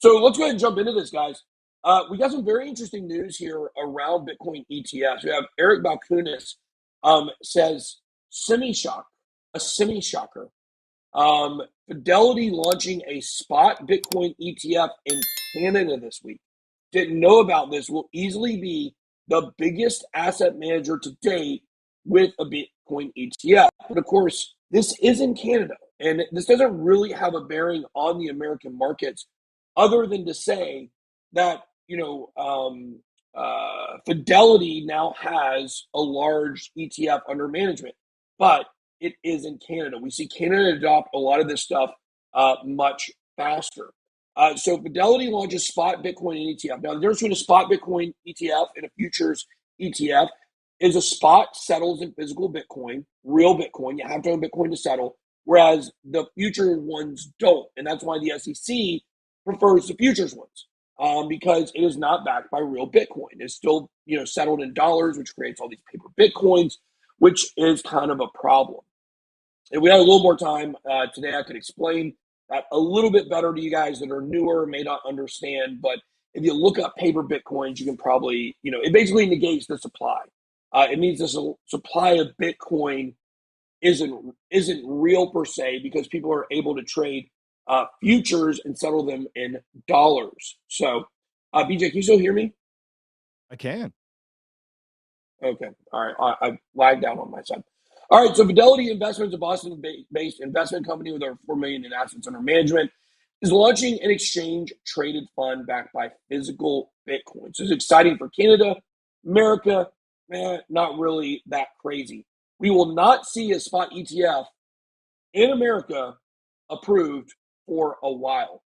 So let's go ahead and jump into this, guys. We got some very interesting news here around Bitcoin ETFs. We have Eric Balkunis says a semi-shocker. Fidelity launching a spot Bitcoin ETF in Canada this week. Didn't know about this. Will easily be the biggest asset manager to date with a Bitcoin ETF. But of course, this is in Canada, and this doesn't really have a bearing on the American markets, other than to say that Fidelity now has a large ETF under management, but it is in Canada. We see Canada adopt a lot of this stuff much faster. So Fidelity launches spot Bitcoin ETF. Now, the difference between a spot Bitcoin ETF and a futures ETF is a spot settles in physical Bitcoin, real Bitcoin. You have to own Bitcoin to settle, whereas the future ones don't. And that's why the SEC prefers the futures ones, because it is not backed by real Bitcoin. It's still, settled in dollars, which creates all these paper Bitcoins, which is kind of a problem. If we had a little more time today, I could explain that a little bit better to you guys that are newer, may not understand. But if you look up paper Bitcoins, you can probably, it basically negates the supply. It means the supply of Bitcoin isn't real per se, because people are able to trade futures and settle them in dollars. So, BJ, can you still hear me? I can. Okay. All right. I lagged out on my side. All right. So Fidelity Investments, a Boston-based investment company with over $4 million in assets under management, is launching an exchange-traded fund backed by physical Bitcoin. So it's exciting for Canada. America, not really that crazy. We will not see a spot ETF in America approved for a while.